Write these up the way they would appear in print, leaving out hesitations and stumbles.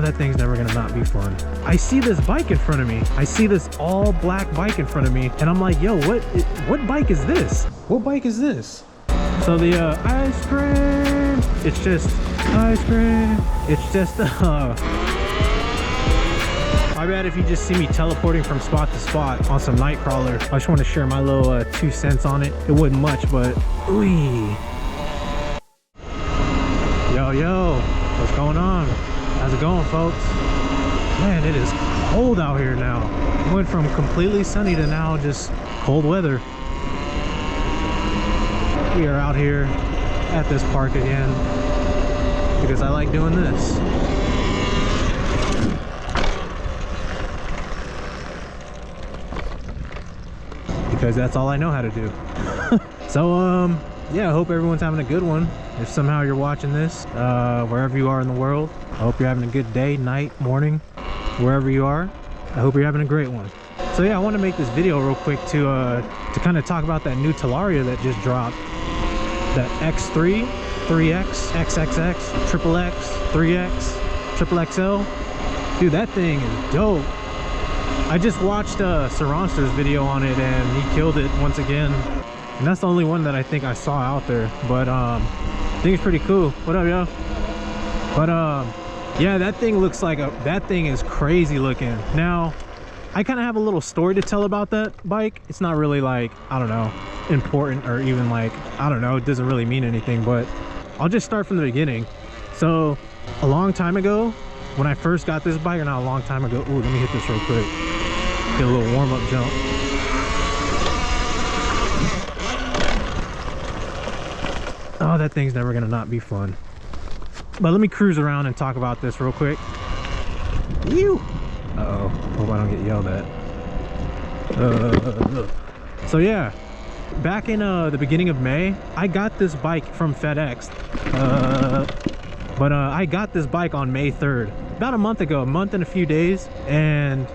that thing's never gonna not be fun. I see this bike in front of me. I see this all black bike in front of me, and I'm like, yo, what bike is this? What bike is this? So the ice cream, it's just ice cream. It's just my bad if you just see me teleporting from spot to spot on some Nightcrawler. I just want to share my little 2 cents on it. It wasn't much, but ooh. Yo, what's going on? How's it going, folks? Man, it is cold out here now. It went from completely sunny to now just cold weather. We are out here at this park again because I like doing this. Because that's all I know how to do. So yeah, I hope everyone's having a good one. If somehow you're watching this wherever you are in the world, I hope you're having a good day, night, morning, wherever you are. I hope you're having a great one. So yeah, I want to make this video real quick to kind of talk about that new Talaria that just dropped. That X3, 3X, XXX, XXX, 3X, XXXL. Dude, that thing is dope. I just watched Surron's video on it and he killed it once again. And that's the only one that I think I saw out there. But I think it's pretty cool. What up, yo? But yeah, that thing looks like that thing is crazy looking. Now, I kind of have a little story to tell about that bike. It's not really like, I don't know, important or even like, I don't know, it doesn't really mean anything, but I'll just start from the beginning. So a long time ago, when I first got this bike, or not a long time ago, ooh, let me hit this real quick. Get a little warm-up jump. Oh, that thing's never gonna not be fun. But let me cruise around and talk about this real quick. Ew! Uh-oh, hope I don't get yelled at. So yeah, back in the beginning of May, I got this bike from FedEx. I got this bike on May 3rd, about a month ago, a month and a few days, and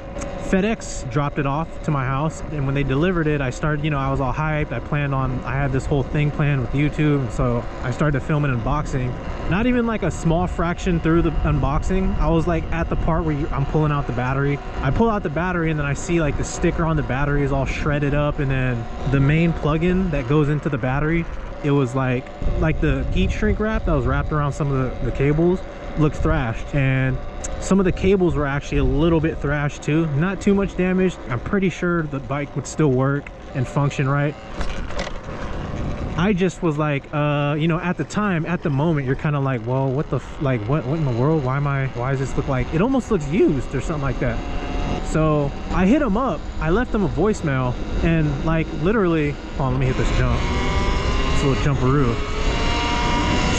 FedEx dropped it off to my house. And when they delivered it, I started, you know, I was all hyped. I had this whole thing planned with YouTube, and so I started to film an unboxing. Not even like a small fraction through the unboxing, I was like at the part where I'm pulling out the battery. I pull out the battery and then I see like the sticker on the battery is all shredded up, and then the main plug-in that goes into the battery, it was like the heat shrink wrap that was wrapped around some of the cables looked thrashed, and some of the cables were actually a little bit thrashed too. Not too much damage. I'm pretty sure the bike would still work and function right. I just was like, you know, at the time, at the moment, you're kind of like, well, what in the world? Why does this look like, it almost looks used or something like that? So I hit him up. I left him a voicemail, and like literally, hold on, let me hit this jump. This little jumperoo.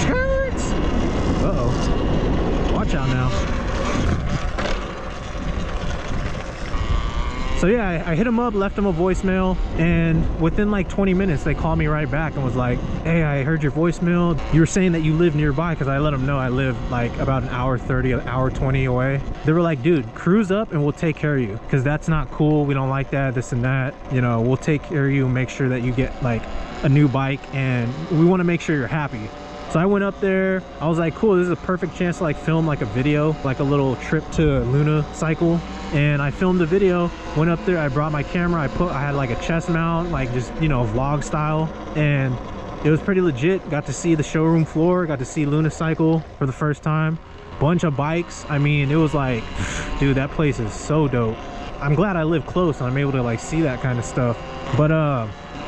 Skirts! Uh-oh. Watch out now. So yeah, I hit him up, left him a voicemail, and within like 20 minutes, they called me right back and was like, hey, I heard your voicemail. You were saying that you live nearby, because I let them know I live like about an hour 30, an hour 20 away. They were like, dude, cruise up and we'll take care of you, because that's not cool. We don't like that, this and that. You know, we'll take care of you and make sure that you get like a new bike, and we want to make sure you're happy. So I went up there. I was like, cool, this is a perfect chance to like film like a video, like a little trip to Luna cycle. And I filmed the video, went up there, I brought my camera, I had like a chest mount, like just, you know, vlog style, and it was pretty legit. Got to see the showroom floor, got to see Luna cycle for the first time. Bunch of bikes. I mean, it was like, dude, that place is so dope. I'm glad I live close and I'm able to like see that kind of stuff. But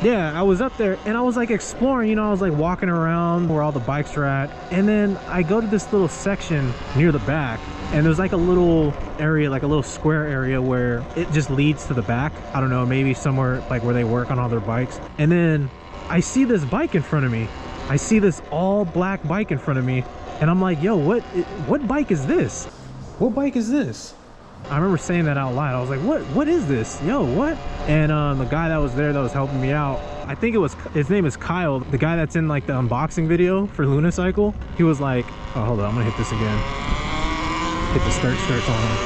yeah, I was up there and I was like exploring, you know, I was like walking around where all the bikes are at, and then I go to this little section near the back, and there's like a little area, like a little square area where it just leads to the back. I don't know, maybe somewhere like where they work on all their bikes. And then I see this bike in front of me. I see this all black bike in front of me, and I'm like, yo, what bike is this? What bike is this? I remember saying that out loud. I was like, what is this? Yo, what? And the guy that was there that was helping me out, I think his name is Kyle, the guy that's in like the unboxing video for Luna Cycle. He was like, oh, hold on, I'm gonna hit this again. Hit the skirts on him.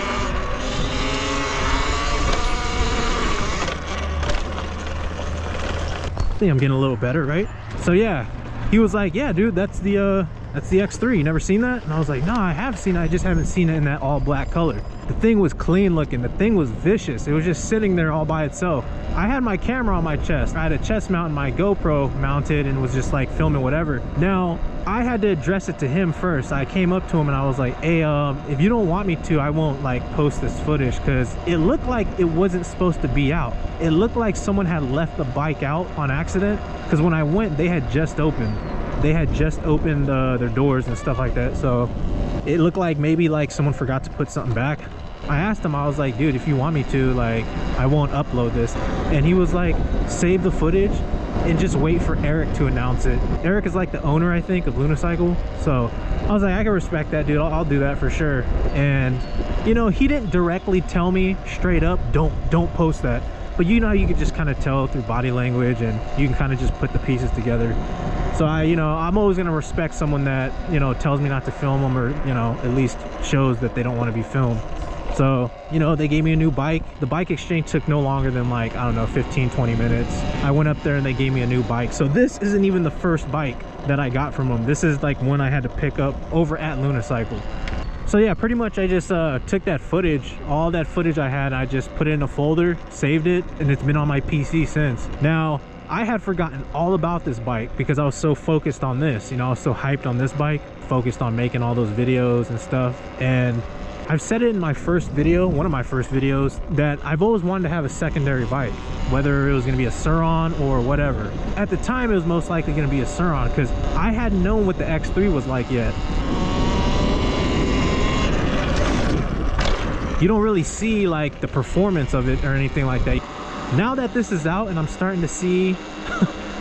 I think I'm getting a little better, right? So yeah, he was like, yeah, dude, that's the that's the X3. You never seen that? And I was like, no, I have seen it. I just haven't seen it in that all black color. The thing was clean looking. The thing was vicious. It was just sitting there all by itself. I had my camera on my chest. I had a chest mount and my GoPro mounted and was just like filming whatever. Now, I had to address it to him first. I came up to him and I was like, hey, if you don't want me to, I won't like post this footage, because it looked like it wasn't supposed to be out. It looked like someone had left the bike out on accident, because when I went, they had just opened. They had just opened their doors and stuff like that. So it looked like maybe like someone forgot to put something back. I asked him, I was like, dude, if you want me to, like, I won't upload this. And he was like, save the footage and just wait for Eric to announce it. Eric is like the owner, I think, of Lunicycle. So I was like, I can respect that, dude. I'll do that for sure. And you know, he didn't directly tell me straight up, don't post that. But you know how you could just kind of tell through body language, and you can kind of just put the pieces together. So I'm always going to respect someone that, you know, tells me not to film them, or, you know, at least shows that they don't want to be filmed. So, you know, they gave me a new bike. The bike exchange took no longer than like, I don't know, 15-20 minutes. I went up there and they gave me a new bike. So this isn't even the first bike that I got from them. This is like one I had to pick up over at Lunicycle. So yeah, pretty much I just took that footage, all that footage I had, I just put it in a folder, saved it, and it's been on my PC since. Now, I had forgotten all about this bike because I was so focused on this. You know, I was so hyped on this bike, focused on making all those videos and stuff. And I've said it in my first video, one of my first videos, that I've always wanted to have a secondary bike, whether it was going to be a Surron or whatever. At the time, it was most likely going to be a Surron because I hadn't known what the X3 was like yet. You don't really see like the performance of it or anything like that. Now that this is out and I'm starting to see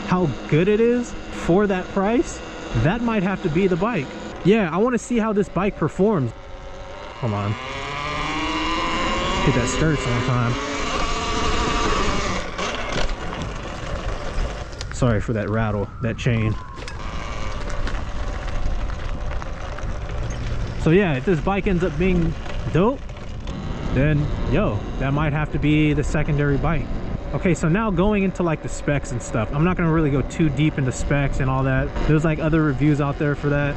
how good it is for that price, that might have to be the bike. Yeah, I want to see how this bike performs. Hold on. Hit that skirt sometime. Sorry for that rattle, that chain. So yeah, if this bike ends up being dope, then yo, that might have to be the secondary bike. Okay, so now going into like the specs and stuff. I'm not gonna really go too deep into specs and all that. There's like other reviews out there for that.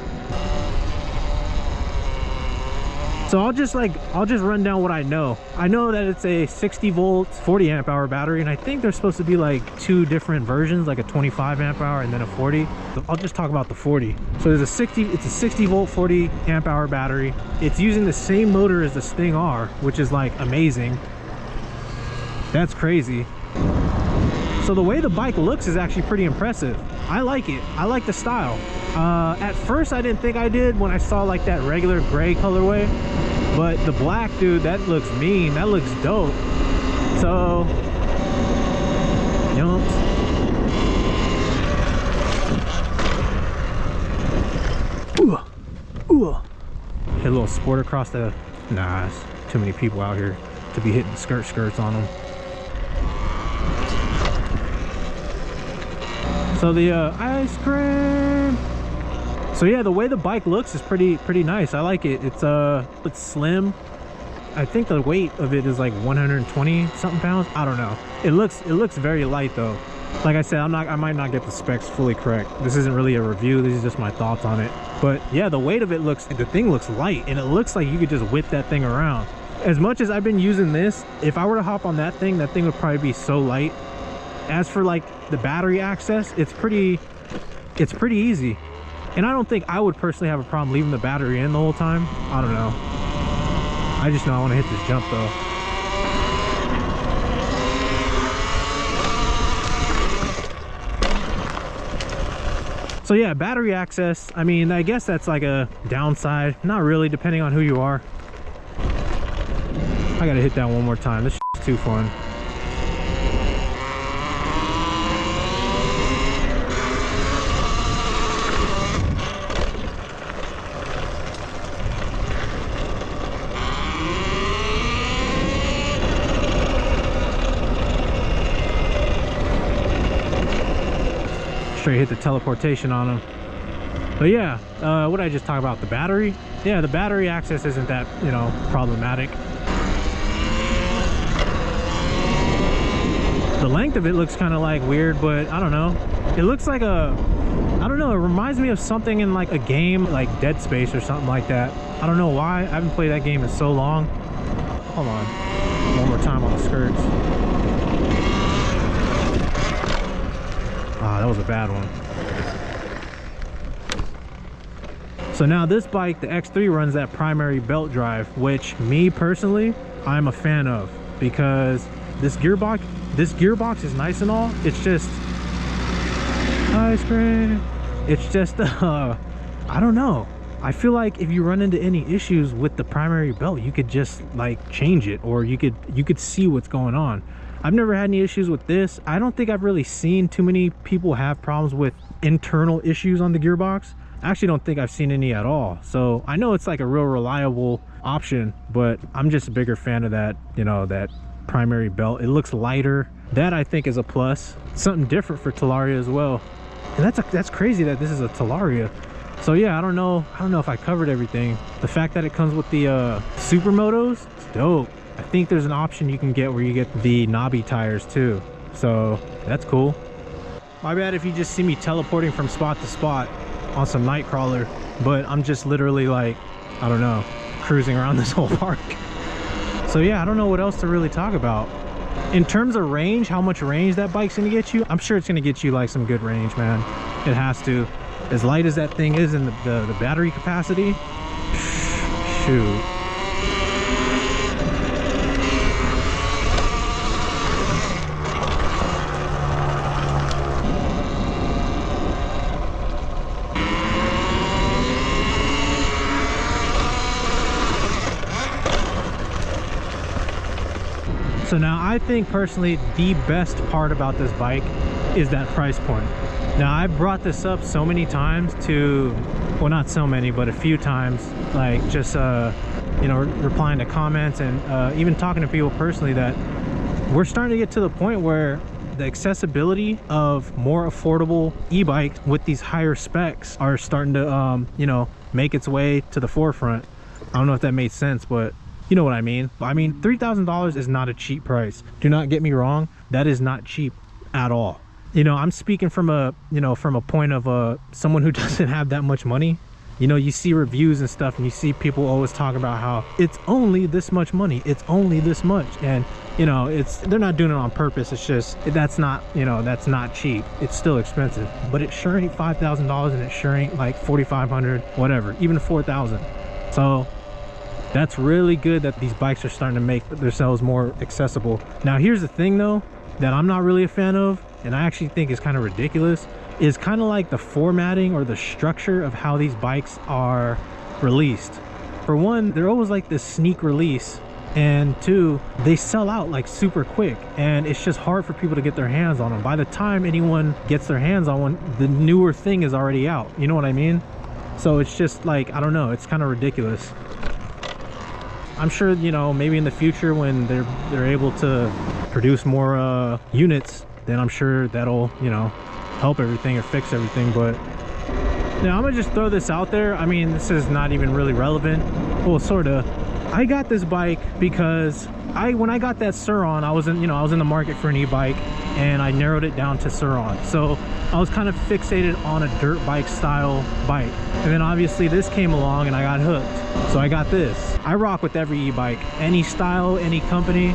So I'll just run down what I know. I know that it's a 60 volt 40 amp hour battery, and I think there's supposed to be like two different versions, like a 25 amp hour and then a 40. So I'll just talk about the 40. So there's it's a 60 volt 40 amp hour battery. It's using the same motor as the Sting R, which is like amazing. That's crazy. So the way the bike looks is actually pretty impressive. I like it. I like the style. At first I didn't think I did when I saw like that regular gray colorway, but the black, dude, that looks mean. That looks dope. So yumps. Hit a little sport across the, nah, it's too many people out here to be hitting skirts on them. So the ice cream. So yeah, the way the bike looks is pretty nice. I like it. It's slim. I think the weight of it is like 120 something pounds. I don't know. It looks very light though. Like I said, I might not get the specs fully correct. This isn't really a review. This is just my thoughts on it. But yeah, the weight of it the thing looks light, and it looks like you could just whip that thing around. As much as I've been using this, if I were to hop on that thing would probably be so light. As for like the battery access, it's pretty easy. And I don't think I would personally have a problem leaving the battery in the whole time. I don't know. I just know I want to hit this jump though. So yeah, battery access, I mean, I guess that's like a downside. Not really, depending on who you are. I gotta hit that one more time. This is too fun. Straight hit the teleportation on them. But yeah, what did I just talk about? The battery? Yeah, the battery access isn't that, you know, problematic. The length of it looks kind of like weird, but I don't know. It looks like a I don't know, it reminds me of something in like a game like Dead Space or something like that. I don't know why. I haven't played that game in so long. Hold on, one more time on the skirts. Ah, that was a bad one. So now this bike, the X3, runs that primary belt drive, which me personally, I'm a fan of, because this gearbox is nice and all. It's just ice cream. It's just I don't know. I feel like if you run into any issues with the primary belt, you could just like change it, or you could see what's going on. I've never had any issues with this. I don't think I've really seen too many people have problems with internal issues on the gearbox. I actually don't think I've seen any at all. So I know it's like a real reliable option, but I'm just a bigger fan of that, you know, that primary belt. It looks lighter. That I think is a plus. Something different for Talaria as well. And that's crazy that this is a Talaria. So yeah, I don't know if I covered everything. The fact that it comes with the supermotos, it's dope. I think there's an option you can get where you get the knobby tires too. So that's cool. My bad if you just see me teleporting from spot to spot on some Nightcrawler, but I'm just literally like, I don't know, cruising around this whole park. So yeah, I don't know what else to really talk about. In terms of range, how much range that bike's gonna get you, I'm sure it's gonna get you like some good range, man. It has to. As light as that thing is, and the battery capacity, shoot. So now I think personally the best part about this bike is that price point. Now I've brought this up so many times to, well, not so many, but a few times, like just you know, replying to comments and even talking to people personally, that we're starting to get to the point where the accessibility of more affordable e-bikes with these higher specs are starting to you know, make its way to the forefront. I don't know if that made sense, but you know what I mean. I mean, $3,000 is not a cheap price. Do not get me wrong, that is not cheap at all. You know, I'm speaking from a, you know, from a point of someone who doesn't have that much money. You know, you see reviews and stuff and you see people always talk about how it's only this much money, it's only this much, and you know, they're not doing it on purpose. It's just, that's not, you know, that's not cheap. It's still expensive, but it sure ain't $5,000, and it sure ain't like $4,500, whatever, even $4,000. So that's really good that these bikes are starting to make themselves more accessible. Now here's the thing though, that I'm not really a fan of, and I actually think is kind of ridiculous, is kind of like the formatting or the structure of how these bikes are released. For one, they're always like this sneak release, and two, they sell out like super quick, and it's just hard for people to get their hands on them. By the time anyone gets their hands on one, the newer thing is already out, you know what I mean? So it's just like, I don't know, it's kind of ridiculous. I'm sure, you know, maybe in the future when they're able to produce more units, then I'm sure that'll, you know, help everything or fix everything. But now I'm gonna just throw this out there. I mean, this is not even really relevant. Well, sort of. I got this bike because when I got that Surron, I was in the market for an e-bike, and I narrowed it down to Surron. So I was kind of fixated on a dirt bike style bike, and then obviously this came along and I got hooked. So I got this. I rock with every e-bike, any style, any company.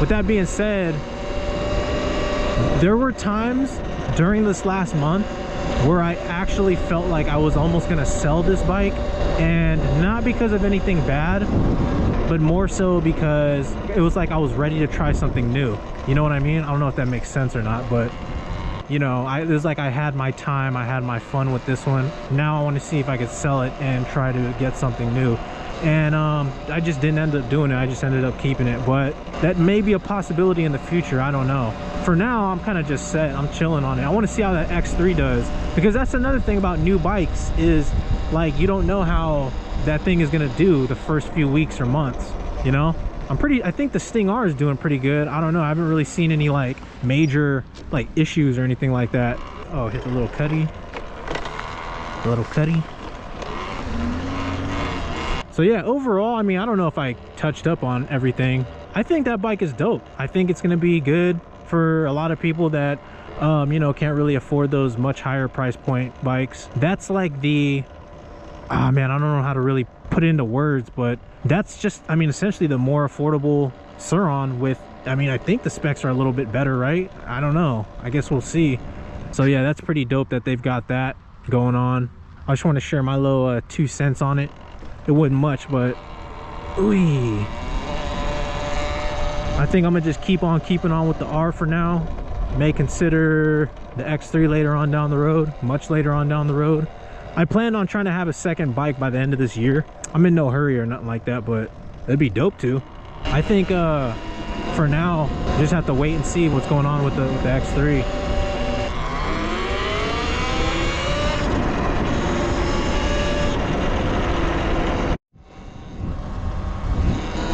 With that being said, there were times during this last month where I actually felt like I was almost gonna sell this bike, and not because of anything bad, but more so because it was like I was ready to try something new. You know what I mean? I don't know if that makes sense or not, but you know, it was like I had my time, I had my fun with this one. Now I want to see if I could sell it and try to get something new. And I just didn't end up doing it. I just ended up keeping it, but that may be a possibility in the future. I don't know. For now, I'm kind of just set. I'm chilling on it. I want to see how that X3 does, because that's another thing about new bikes, is like, you don't know how that thing is going to do the first few weeks or months, you know? I think the Sting R is doing pretty good. I don't know, I haven't really seen any like major like issues or anything like that. Oh, hit the little cutty. The little cutty. So yeah, overall, I mean, I don't know if I touched up on everything. I think that bike is dope. I think it's going to be good for a lot of people that you know, can't really afford those much higher price point bikes. That's like the, ah man, I don't know how to really put it into words, but that's just, I mean, essentially the more affordable Surron with, I mean, I think the specs are a little bit better, right? I don't know, I guess we'll see. So yeah, that's pretty dope that they've got that going on. I just want to share my little 2 cents on it. It wasn't much, but ooh, I think I'm gonna just keep on keeping on with the R for now. May consider the X3 later on down the road, much later on down the road. I planned on trying to have a second bike by the end of this year. I'm in no hurry or nothing like that, but it'd be dope too. I think for now, just have to wait and see what's going on with the X3.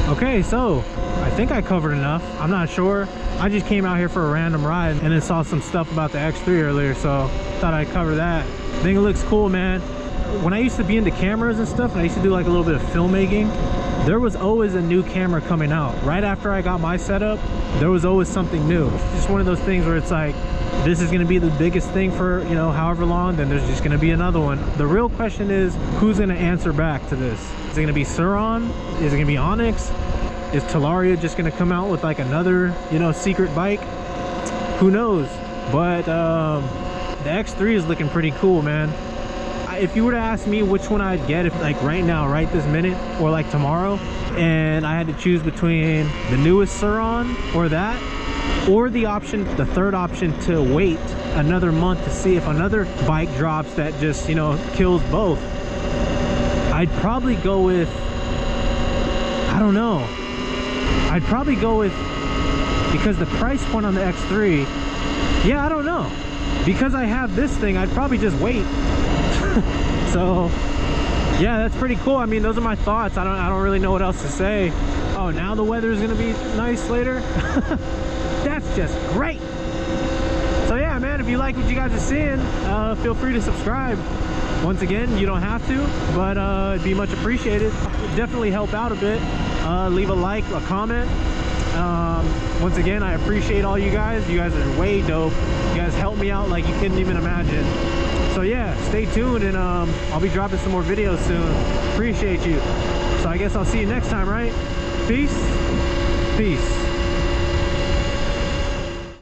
Okay, so I think I covered enough. I'm not sure. I just came out here for a random ride and then saw some stuff about the X3 earlier, so thought I'd cover that. I think it looks cool, man. When I used to be into cameras and stuff, and I used to do like a little bit of filmmaking, there was always a new camera coming out. Right after I got my setup, there was always something new. It's just one of those things where it's like, this is going to be the biggest thing for, you know, however long, then there's just going to be another one. The real question is, who's going to answer back to this? Is it going to be Surron? Is it going to be Onyx? Is Talaria just going to come out with like another, you know, secret bike? Who knows? But the X3 is looking pretty cool, man. If you were to ask me which one I'd get, if like right now, right this minute, or like tomorrow, and I had to choose between the newest Surron or that, or the option, the third option, to wait another month to see if another bike drops that just, you know, kills both, I'd probably go with, I don't know, I'd probably go with, because the price point on the X3, yeah, I don't know, because I have this thing, I'd probably just wait. So yeah, that's pretty cool. I mean, those are my thoughts. I don't really know what else to say. Oh, now the weather is gonna be nice later. That's just great. So yeah, man, if you like what you guys are seeing, feel free to subscribe. Once again, you don't have to, but it'd be much appreciated. It'd definitely help out a bit. Leave a like, a comment. Once again, I appreciate all you guys. You guys are way dope. You guys help me out like you couldn't even imagine. So yeah, stay tuned, and I'll be dropping some more videos soon. Appreciate you. So I guess I'll see you next time, right? Peace.